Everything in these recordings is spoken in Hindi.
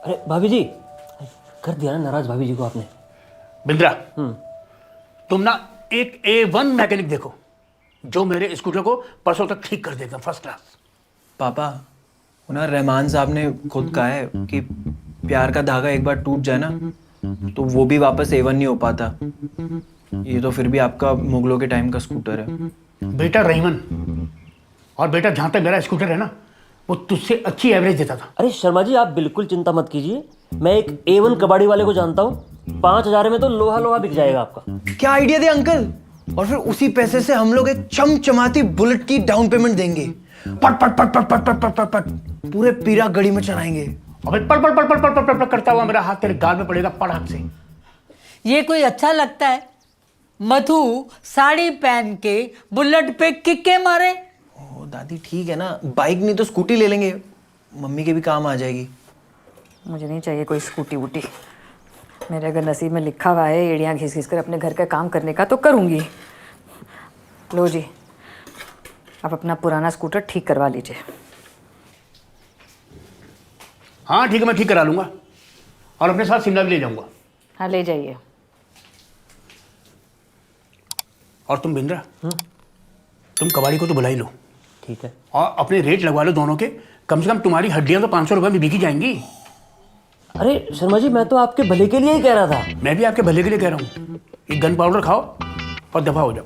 अरे भाभी जी, कर दिया ना नाराज भाभी जी को आपने। बिंद्रा, तुम ना एक A1 मैकेनिक देखो जो मेरे स्कूटर को परसों तक ठीक कर देगा, फर्स्ट क्लास। पापा, ना रहमान साहब ने खुद कहा है कि प्यार का धागा एक बार टूट जाए ना तो वो भी वापस A1 नहीं हो पाता। ये तो फिर भी आपका मुगलों के टाइम का स्कूटर है। बेटा रहीमन, और बेटा जहां तक मेरा स्कूटर है ना, वो तुझसे अच्छी एवरेज देता था। अरे शर्मा जी, आप बिल्कुल चिंता मत कीजिए, मैं एक A1 कबाड़ी वाले को जानता हूँ। 5,000 में तो लोहा लोहा बिक जाएगा आपका। क्या आइडिया दे अंकल। और फिर उसी पैसे से हम लोग एक चमचमाती बुलेट की डाउन पेमेंट देंगे। पट पट पट पट पट पट पट पट पट पूरे पीरा गड़ी में चलाएंगे। अबे पट पट पट पट पट पट पट करता हुआ मेरा हाथ तेरे गाल में पड़ेगा पड़ाक से। ये कोई अच्छा लगता है? मधु साड़ी पहन के बुलेट पे किक्के मारे। ओ दादी ठीक है ना, बाइक नहीं तो स्कूटी ले लेंगे, मम्मी के भी काम आ जाएगी। मुझे नहीं चाहिए कोई स्कूटी वूटी। मेरे अगर नसीब में लिखा हुआ है एड़ियाँ घिस घिस कर अपने घर का काम करने का तो करूँगी। लो जी, आप अपना पुराना स्कूटर ठीक करवा लीजिए। हाँ ठीक है, मैं ठीक करा लूंगा और अपने साथ शिमला भी ले जाऊंगा। हाँ ले जाइए। और तुम बिंद्रा, तुम कबाड़ी को तो बुला ही लो ठीक है। और अपने रेट लगवा लो दोनों के। कम से कम तुम्हारी हड्डियां तो 500 रुपए में बिकी जाएंगी। अरे शर्मा जी, मैं तो आपके भले के लिए ही कह रहा था। मैं भी आपके भले के लिए कह रहा हूँ। एक गन पाउडर खाओ और दफा हो जाओ।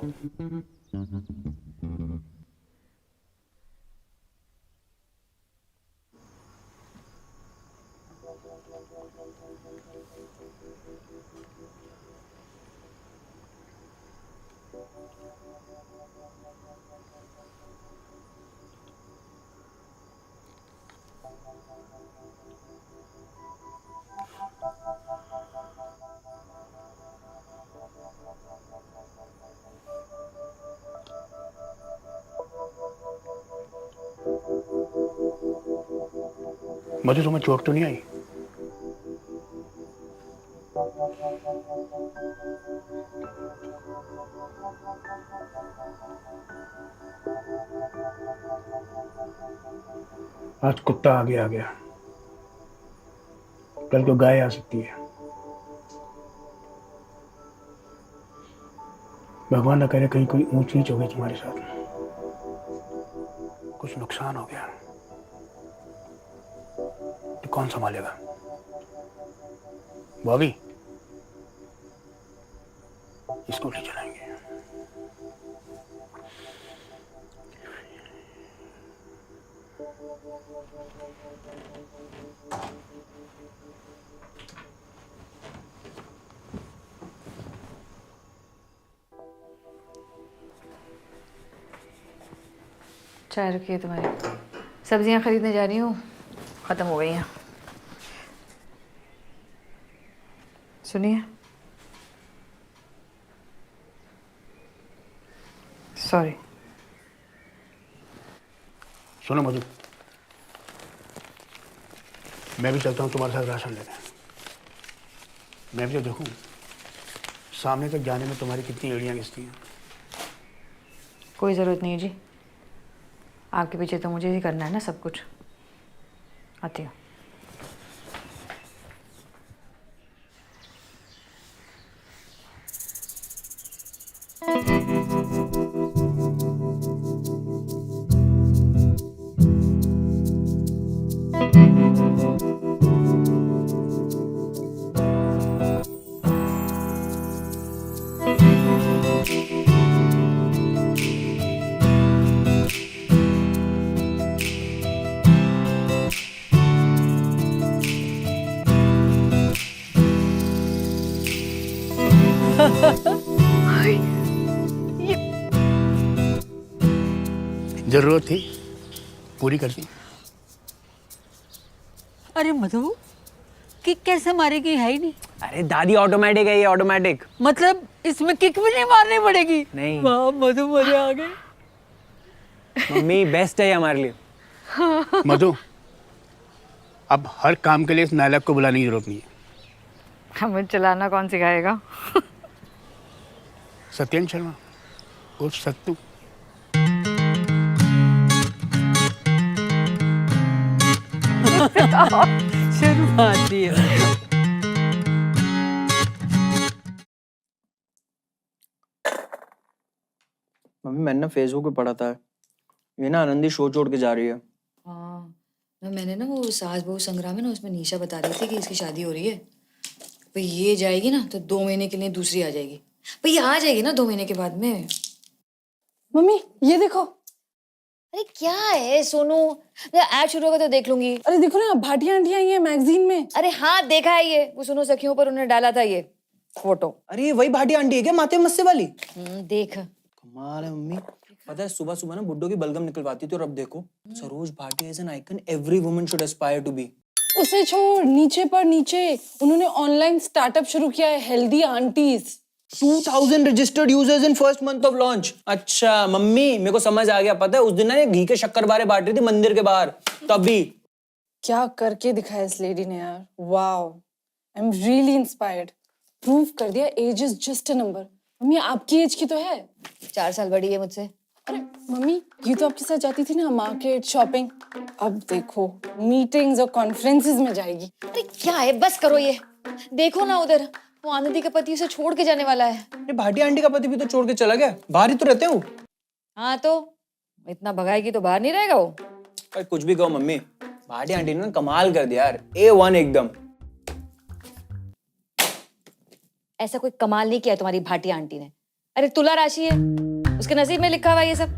मधु, तुम्हें चोट तो नहीं आई? आज कुत्ता आ गया, कल को गाय आ सकती है। भगवान न करे कहीं कोई ऊंच नीच हो गई तुम्हारे साथ, कुछ नुकसान हो गया तो कौन संभालेगा? बॉबी, स्कूटी चलाएंगे। चाय रखिए तुम्हारी। सब्जियां खरीदने जा रही हूँ, ख़त्म हो गई हैं। सुनिए, सॉरी। सुनो मधु, मैं भी चलता हूँ तुम्हारे साथ राशन लेने। मैं भी तो देखूँ सामने तक जाने में तुम्हारी कितनी एड़ियाँ घिसती हैं। कोई ज़रूरत नहीं है जी, आपके पीछे तो मुझे ही करना है ना सब कुछ। आती हूँ। जरूरत थी, पूरी कर दी। अरे मधु, किक कैसे मारेगी है ही नहीं। अरे दादी ऑटोमेटिक है ये, ऑटोमेटिक। मतलब इसमें किक भी नहीं मारनी पड़ेगी? नहीं। वाह मधु, मजे आ गए। मम्मी बेस्ट है ये हमारे लिए। मधु, अब हर काम के लिए इस नायलक को बुलाने की जरूरत नहीं है। हमें चलाना कौन सिखाएगा? सत्येंद्र शर्मा उर्फ सत्तू। शुरू आती है। मम्मी मैंने ना फेसबुक पे पढ़ा था, ये ना आनंदी शो छोड़ के जा रही है। हाँ मैंने ना वो सास बहू संग्राम है ना, उसमें निशा बता रही थी कि इसकी शादी हो रही है। भाई ये जाएगी ना तो 2 महीने के लिए दूसरी आ जाएगी। भाई ये आ जाएगी ना 2 महीने के बाद में। मम्मी ये देखो, अरे क्या है सोनू, ऐड शुरू होगा तो देख लूंगी। अरे देखो ना भाटिया आंटियां आई हैं मैगजीन में। अरे हाँ देखा है, ये वो सुनो सखियों पर उन्होंने डाला था ये फोटो। अरे ये वही भाटी आंटी है क्या, माथे मस्से वाली? देख कमाल है मम्मी। पता है सुबह सुबह ना बुड्ढों की बलगम निकलवाती थी, और अब देखो Saroj Bhatia is an icon every woman should aspire to be. उसे छोड़, नीचे पर नीचे उन्होंने ऑनलाइन स्टार्टअप शुरू किया है, healthy aunties. 2000 registered users in first month of launch. अच्छा मम्मी मेरे को समझ आ गया। पता है उस दिन ना ये घी के शक्कर बारे बांट रही थी मंदिर के बाहर, तभी। क्या करके दिखाया इस लेडी ने यार, wow, I am really inspired. Prove कर दिया age is just a number. Mummy आपकी एज की तो है। 4 साल बड़ी है मुझसे। अरे मम्मी ये तो आपके साथ जाती थी ना मार्केट शॉपिंग, अब देखो मीटिंग्स और कॉन्फ्रेंसेस में जाएगी। अरे क्या है, बस करो ये। देखो ना उधर वो आनंदी का पति उसे छोड़ के जाने वाला है। अरे भाटिया आंटी का पति भी तो छोड़ के चला गया, बाहर ही तो रहते हो। हाँ तो इतना भगाएगी तो बाहर नहीं रहेगा वो। पर कुछ भी कहो मम्मी, भाटिया आंटी ने ना कमाल कर दिया यार, A1 एकदम। ऐसा कोई कमाल नहीं किया तुम्हारी भाटिया आंटी ने। अरे तुला राशि है, उसके नसीब में लिखा हुआ है ये सब।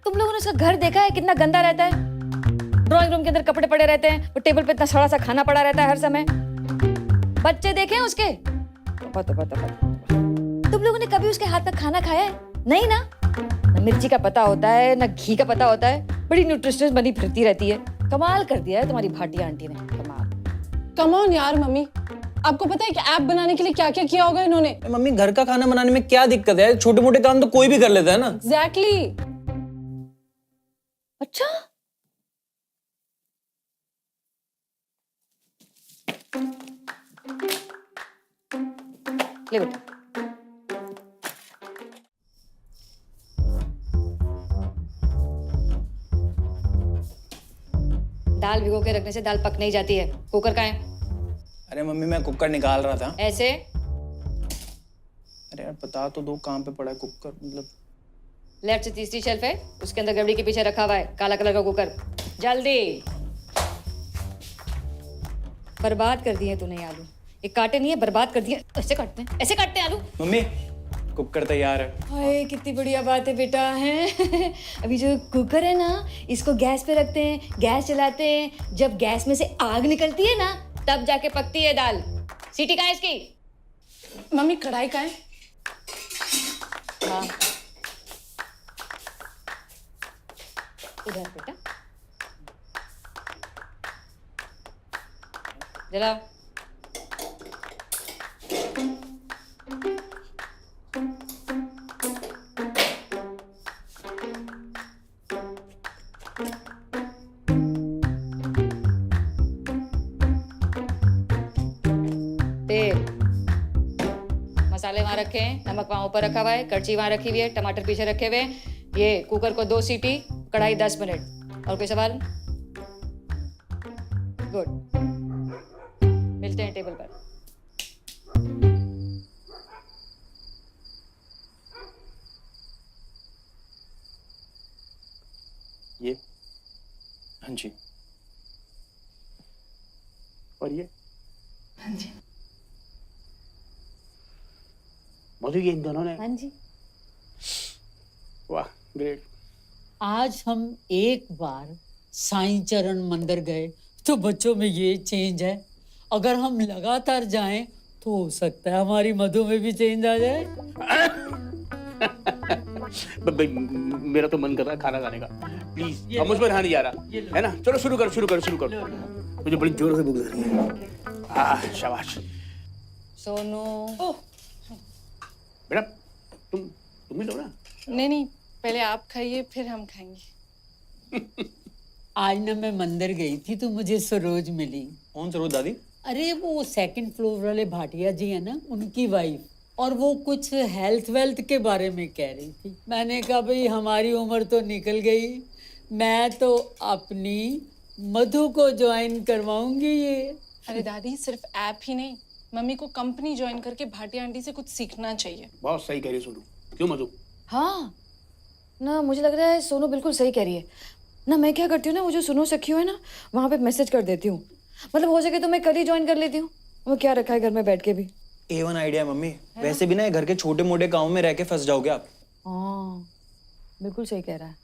तुम लोगों ने उसका घर देखा है कितना गंदा रहता है। ड्राइंग रूम के अंदर कपड़े पड़े रहते हैं, वो टेबल पे इतना सड़ा सा खाना पड़ा रहता है हर समय। बच्चे देखे हैं उसके? तुम लोगों ने कभी उसके हाथ का खाना खाया है? नहीं ना। न मिर्ची का पता होता है न घी का पता होता है, बड़ी न्यूट्रिशनिस्ट बनी फिरती रहती है। कमाल कर दिया है तुम्हारी भाटिया आंटी ने, कमाल। कम ऑन यार मम्मी, आपको पता है कि ऐप बनाने के लिए क्या क्या किया होगा इन्होंने? मम्मी घर का खाना बनाने में क्या दिक्कत है, छोटे मोटे काम तो कोई भी कर लेता है ना। एग्जैक्टली। अच्छा ले बेटा। दाल भिगो के रखने से दाल पक नहीं जाती है। कुकर कहाँ है? अरे मम्मी मैं कुकर निकाल रहा था। ऐसे? अरे यार बता तो दो कहाँ पे पड़ा है कुकर, मतलब। लेफ्ट से तीसरी शेल्फ है, उसके अंदर गबड़ी के पीछे रखा हुआ है काला कलर का कुकर। जल्दी। बर्बाद कर दिए तूने आलू, ये काटे नहीं है, बर्बाद कर दिए। ऐसे काटते हैं, ऐसे काटते हैं आलू। मम्मी कुकर तैयार है। हाय कितनी बढ़िया बात है बेटा है। अभी जो कुकर है ना, इसको गैस पे रखते हैं, गैस चलाते हैं, जब गैस में से आग निकलती है ना तब जाके पकती है दाल। सीटी कहाँ है इसकी? मम्मी कढ़ाई का है? हाँ उधर बेटा, जलाओ। तेल, मसाले वहां रखे हैं, नमक वहां ऊपर रखा हुआ है, कड़छी वहां रखी हुई है, टमाटर पीछे रखे हुए हैं। ये कुकर को 2 सीटी, कढ़ाई 10 मिनट। और कोई सवाल? गुड, मिलते हैं टेबल पर। ये हाँ जी। और ये मधु, ये इन दोनों ने? हाँ जी। वाह ग्रेट। आज हम एक बार साईं चरण मंदिर गए तो बच्चों में ये चेंज है। अगर हम लगातार जाएं तो हो सकता है हमारी मधु में भी चेंज आ जाए। भाई मेरा तो मन कर रहा है खाना खाने का, प्लीज। अब मुझ पर ध्यान नहीं जा रहा है ना। चलो शुरू करो शुरू करो शुरू करो। मुझे बड़ी जोर से भूख लग रही है। शाबाश। सोनू बेटा तुम भी लो ना। नहीं नहीं, पहले आप खाइए फिर हम खाएंगे। आज ना मैं मंदिर गई थी तो मुझे सरोज मिली। कौन सरोज दादी? अरे वो 2nd फ्लोर वाले भाटिया जी है ना, उनकी वाइफ। और वो कुछ हेल्थ वेल्थ के बारे में कह रही थी। मैंने कहा भाई हमारी उम्र तो निकल गई, मैं तो अपनी मधु को ज्वाइन करवाऊंगी ये। अरे दादी सिर्फ ऐप ही नहीं, मम्मी को कंपनी ज्वाइन करके भाटिया आंटी से कुछ सीखना चाहिए। बहुत सही कह रही है सोनू। क्यों मधु? हाँ ना, मुझे लग रहा है सोनू बिल्कुल सही कह रही है ना। मैं क्या करती हूँ ना, वो जो सुनो सखी है ना, वहाँ पे मैसेज कर देती हूँ। मतलब हो सके तो मैं कल ही ज्वाइन कर लेती हूँ। वो क्या रखा है घर में बैठ के भी। A1 आइडिया है मम्मी। वैसे भी ना घर के छोटे मोटे कामों में रह के फंस जाओगे आप। हाँ बिल्कुल सही कह रहा है।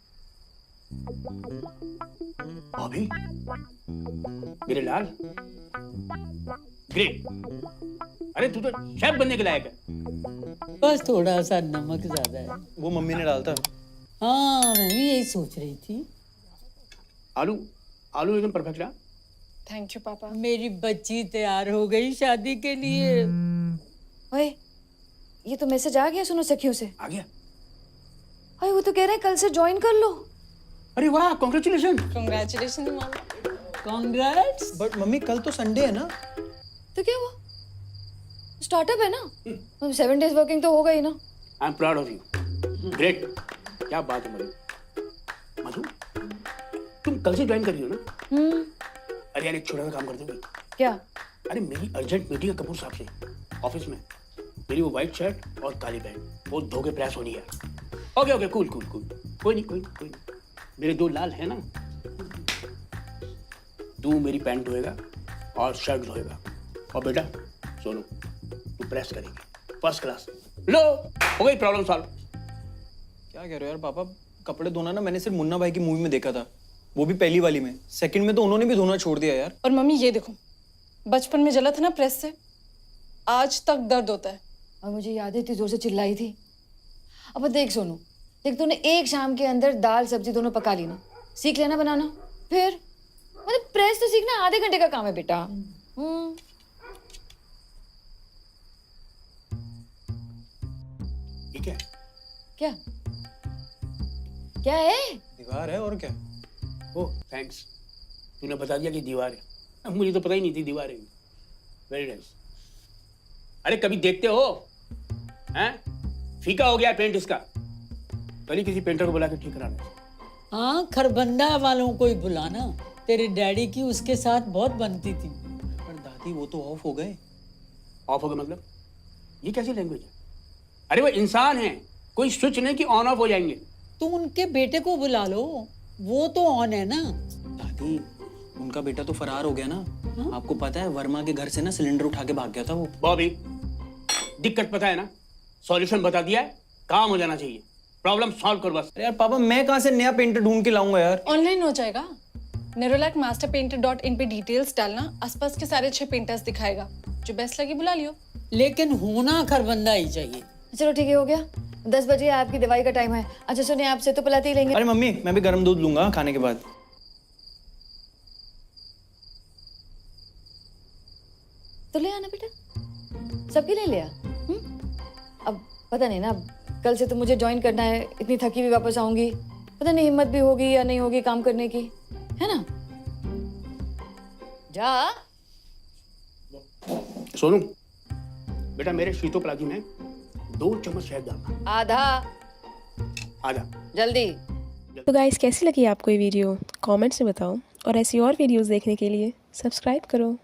भाभी, मेरे लाल, ग्रेट। अरे तू तो शेफ बनने के लायक है। बस थोड़ा सा नमक ज्यादा है। वो मम्मी ने डालता। हाँ मैं भी यही सोच रही थी। आलू आलू एकदम परफेक्ट है। थैंक यू पापा। मेरी बच्ची तैयार हो गई शादी के लिए। ओए ये तो मैसेज आ गया सुनो सखियों से। आ गया? अरे वो तो कह रहे हैं कल से ज्वाइन कर लो। अरे वाह, congratulation. Congratulation mama. Congrats. But mummy कल तो संडे है ना। तो क्या हुआ, स्टार्टअप है ना, 7 days वर्किंग तो होगा ही ना। I am proud of you. Great. क्या बात है मधु। मधु, तुम कल से ज्वाइन कर रही हो ना? अरे यार एक छोटा सा काम कर दोगी? क्या? अरे मेरी अर्जेंट मीटिंग है कपूर साहब से ऑफिस में। मेरी वो व्हाइट शर्ट और काली पैंट वो धो के प्रेस होनी है। Okay okay, cool cool cool. कोई नहीं। मेरे 2 लाल है ना। तू मेरी पैंट धोएगा और शर्ट धोएगा, और बेटा सोनू तू प्रेस करेगी। First class. लो, हो गई प्रॉब्लम सॉल्व। क्या कह रहे हो यार पापा? कपड़े धोना ना मैंने सिर्फ मुन्ना भाई की मूवी में देखा था, वो भी पहली वाली में। सेकंड में तो उन्होंने भी धोना छोड़ दिया यार। और मम्मी ये देखो, बचपन में जला था ना प्रेस से, आज तक दर्द होता है। और मुझे याद है इतनी जोर से चिल्लाई थी। अब देख सोनू, देख तूने एक शाम के अंदर दाल सब्जी दोनों पका ली ना, सीख लेना बनाना। फिर मतलब प्रेस तो सीखना आधे घंटे का काम है बेटा। ठीक है। क्या क्या है? दीवार है और क्या। ओह थैंक्स, तूने बता दिया कि दीवार है। अब मुझे तो पता ही नहीं थी दीवार है। Very nice. अरे कभी देखते हो हैं? फीका हो गया पेंट इसका। कल ही किसी पेंटर को बुला के ठीक कराना। हाँ खरबंदा वालों को ही बुलाना। तेरे डैडी की उसके साथ बहुत बनती थी। पर दादी वो तो ऑफ हो गए। ऑफ हो गया मतलब? ये कैसी लैंग्वेज है? अरे वो इंसान है, कोई स्विच नहीं कि ऑन ऑफ हो जाएंगे। तू उनके बेटे को बुला लो, वो तो ऑन है ना। दादी उनका बेटा तो फरार हो गया ना। आपको पता है वर्मा के घर से ना सिलेंडर उठा के भाग गया था वो। बॉबी, दिक्कत पता है ना, सॉल्यूशन बता दिया है, काम हो जाना चाहिए। प्रॉब्लम सॉल्व कर बस। अरे यार पापा मैं कहाँ से नया पेंटर ढूंढ के लाऊंगा यार। ऑनलाइन हो जाएगा। nerolac.masterpainter.in पे डिटेल्स डालना, आसपास के सारे 6 पेंटर्स दिखाएगा। जो बेस्ट लगे बुला लियो। लेकिन होना खरबंदा ही चाहिए। चलो ठीक है, हो गया। 10 बजे आपकी दवाई का टाइम है। अच्छा सुनिए, आपसे तो पिलाते ही लेंगे। अरे मम्मी मैं भी गर्म दूध लूंगा खाने के बाद। तो ले आना बेटा, सबके लिए ले आ। अब पता नहीं ना, कल से तो मुझे ज्वाइन करना है। इतनी थकी हुई वापस आऊंगी, पता नहीं हिम्मत भी होगी या नहीं होगी काम करने की, है ना। जा। सोनू बेटा, मेरे शीतोपलाजी में 2 चम्मच शहद डालना। आधा जल्दी। तो गाइस कैसी लगी आपको ये वीडियो कमेंट्स में बताओ, और ऐसी और वीडियोस देखने के लिए सब्सक्राइब करो।